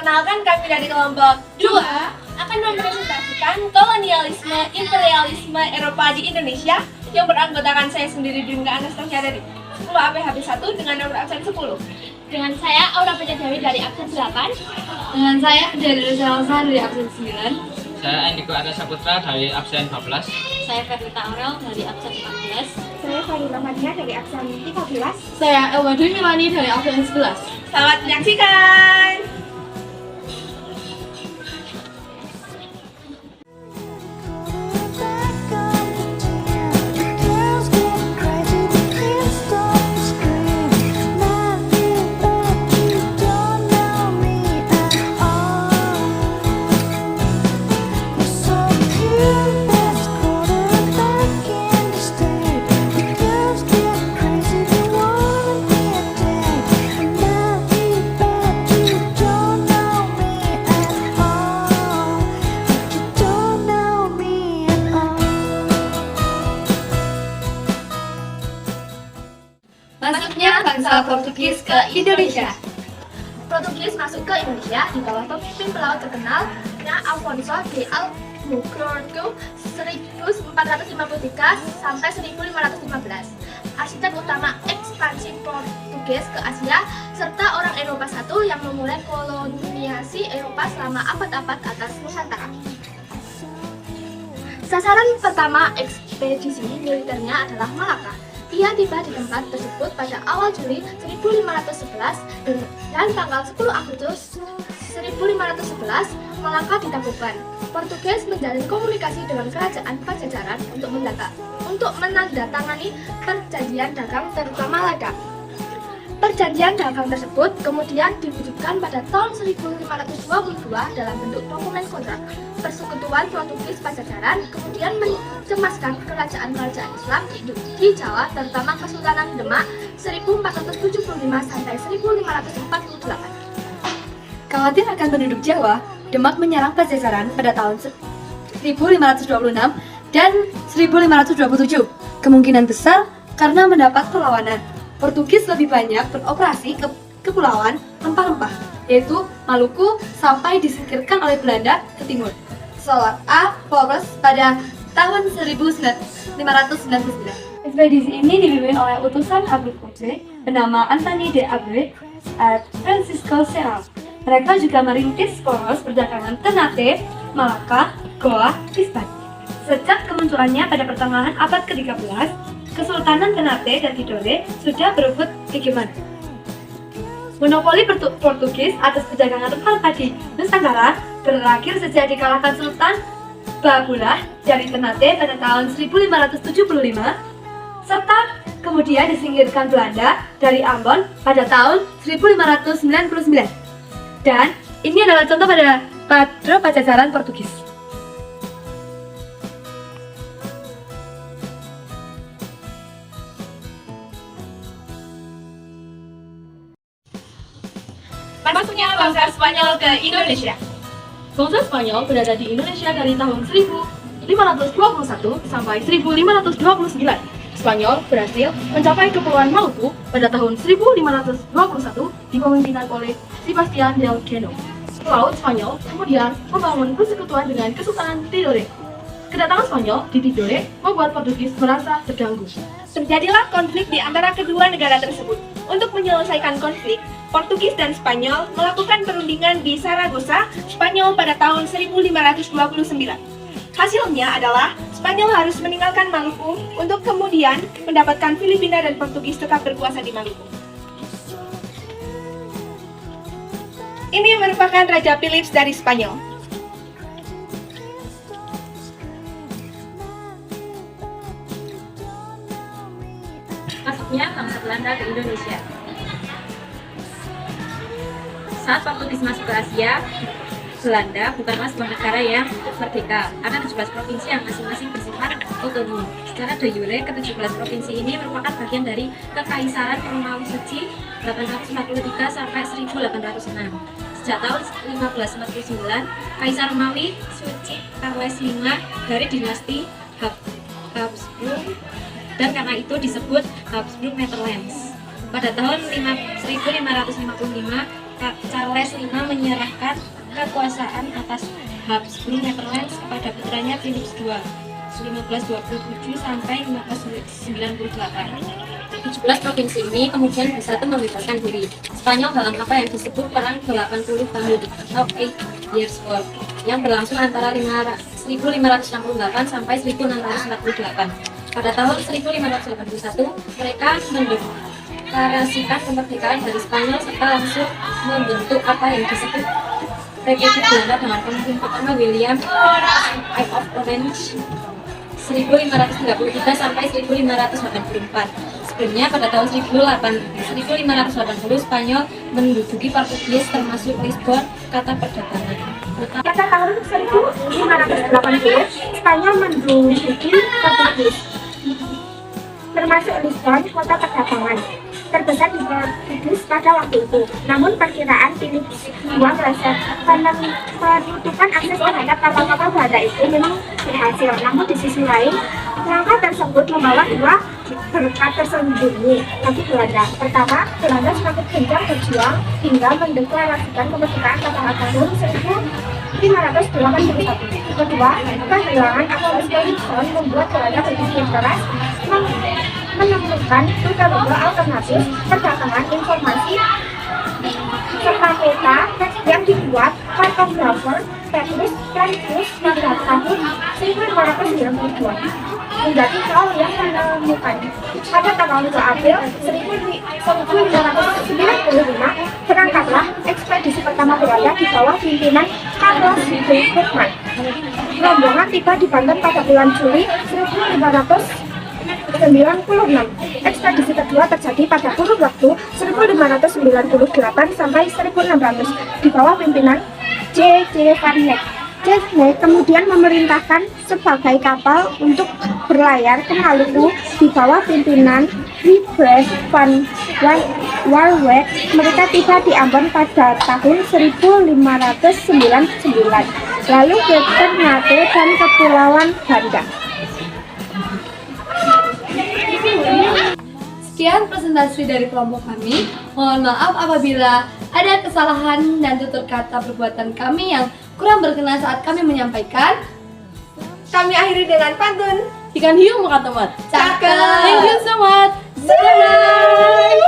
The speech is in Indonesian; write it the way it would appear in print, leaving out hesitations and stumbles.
Perkenalkan, kami dari kelompok 2 akan mempresentasikan kolonialisme imperialisme Eropa di Indonesia yang beranggotakan saya sendiri Dinda Anastasia dari 10 APHB 1 dengan nomor absen 10. Dengan saya Aura Dewi dari absen 8. Dengan saya dari Salsa dari absen 9. Saya Andiko Arya Saputra dari absen 12. Saya Fevita Aurel dari absen 14. Saya Fadila Madina dari absen 13. Saya Elwa Dwi Milani dari absen 11. Selamat menyaksikan! Masuknya bangsa Portugis ke Indonesia. Portugis masuk ke Indonesia di bawah pemimpin pelaut terkenal Afonso de Albuquerque 1453 sampai 1515. Arsitek utama ekspansi Portugis ke Asia serta orang Eropa I yang memulai koloniasi Eropa selama abad-abad atas Nusantara. Sasaran pertama ekspedisi militernya adalah Malaka. Ia tiba di tempat tersebut pada awal Juli 1511 dan tanggal 10 Agustus 1511 Malaka ditaklukkan. Portugis menjalin komunikasi dengan kerajaan Pajajaran untuk menandatangani perjanjian dagang terutama ladang. Perjanjian dagang tersebut kemudian diwujudkan pada tahun 1522 dalam bentuk dokumen kontrak. Persekutuan Portugis Pajajaran kemudian mencemaskan kerajaan-kerajaan Islam di Jawa, terutama Kesultanan Demak 1475 sampai 1548. Khawatir akan penduduk Jawa, Demak menyerang Pajajaran pada tahun 1526 dan 1527. Kemungkinan besar karena mendapat perlawanan. Portugis lebih banyak beroperasi ke kepulauan rempah-rempah, yaitu Maluku, sampai disingkirkan oleh Belanda ke timur. Solar A. Forbes pada tahun 1599. Ekspedisi ini dipimpin oleh utusan Agriculture bernama Anthony de Abreu at Francisco Serral. Mereka juga merintis poros perdagangan Ternate, Malaka, Goa, Hispan. Sejak kemunculannya pada pertengahan abad ke-13, Kesultanan Ternate dan Tidore sudah berebut hegemon. Monopoli Portugis atas perdagangan rempah-rempah di Nusantara berakhir sejak dikalahkan Sultan Babulah dari Ternate pada tahun 1575, serta kemudian disingkirkan Belanda dari Ambon pada tahun 1599. Dan ini adalah contoh pada Pajajaran Portugis. Masuknya bangsa Spanyol ke Indonesia. Bangsa Spanyol berada di Indonesia dari tahun 1521 sampai 1529. Spanyol berhasil mencapai Kepulauan Maluku pada tahun 1521 dipemimpinan oleh Sebastian del Cano. Pelaut Spanyol kemudian membangun persekutuan dengan Kesultanan Tidore. Kedatangan Spanyol di Tidore membuat Portugis merasa terganggu. Terjadilah konflik di antara kedua negara tersebut. Untuk menyelesaikan konflik, Portugis dan Spanyol melakukan perundingan di Saragossa, Spanyol pada tahun 1529. Hasilnya adalah Spanyol harus meninggalkan Maluku untuk kemudian mendapatkan Filipina dan Portugis tetap berkuasa di Maluku. Ini merupakan Raja Philips dari Spanyol. Masuknya bangsa Belanda ke Indonesia. Saat Portugis masuk ke Asia, Belanda bukanlah sebuah negara yang merdeka. Ada 17 provinsi yang masing-masing bersifat otonom. Secara de jure, ke-17 provinsi ini merupakan bagian dari Kekaisaran Romawi Suci 843 sampai 1806. Sejak tahun 1549, Kaisar Romawi Suci Charles V dari dinasti Habsburg, dan karena itu disebut Habsburg Netherlands. Pada tahun 1555, Charles V menyerahkan kekuasaan atas Habsburg Netherlands kepada putranya Philips II 1527 sampai 1598. 17 provinsi ini kemudian bersatu membebaskan diri Spanyol dalam apa yang disebut Perang 80 tahun atau 8 Years' War yang berlangsung antara 1568 sampai 1648. Pada tahun 1581, mereka mendeklarasikan kemerdekaan dari Spanyol serta langsung membentuk apa yang disebut Republik Belanda dengan pemimpin pertama William I of Orange 1533 sampai 1584. Sebelumnya pada tahun 1580 Spanyol menduduki Portugis termasuk Lisbon, kata perdagangan. Pada tahun 1580, Spanyol menduduki Portugis, termasuk Lisbon, kota perdagangan terbesar di Portugis pada waktu itu. Namun perkiraan Philips II merasa penutupan akses terhadap kapal-kapal Belanda itu memang berhasil. Namun di sisi lain, langkah tersebut membawa dua berkat tersembunyi bagi Belanda. Pertama, Belanda semakin gencar berjuang hingga mendeklarasikan kemerdekaan pada tahun 1581. Kedua, kehilangan Apollo Wilson membuat Belanda berpikir keras menemukan rute alternatif perdagangan informasi serta peta yang dibuat kartografer Petrus Francis pada tahun 1592 menjadi kau yang menemukannya. Pada tanggal 2 April 1595 berangkatlah ekspedisi pertama Belanda di bawah pimpinan Carlos Heuvelman. Rombongan tiba di Banten pada bulan Juli 1596. Ekspedisi kedua terjadi pada kurun waktu 1598 sampai 1600 di bawah pimpinan J.J. Van Eyck. J.J. kemudian memerintahkan sebagai kapal untuk berlayar ke Maluku di bawah pimpinan Wybrecht van Warwijk. Mereka tiba di Ambon pada tahun 1599, lalu ke Ternate dan Kepulauan Banda. Sekian presentasi dari kelompok kami. Mohon maaf apabila ada kesalahan dan tutur kata perbuatan kami yang kurang berkenan saat kami menyampaikan. Kami akhiri dengan pantun. Ikan hiu makan tomat. Cakep. Thank you so much. Bye.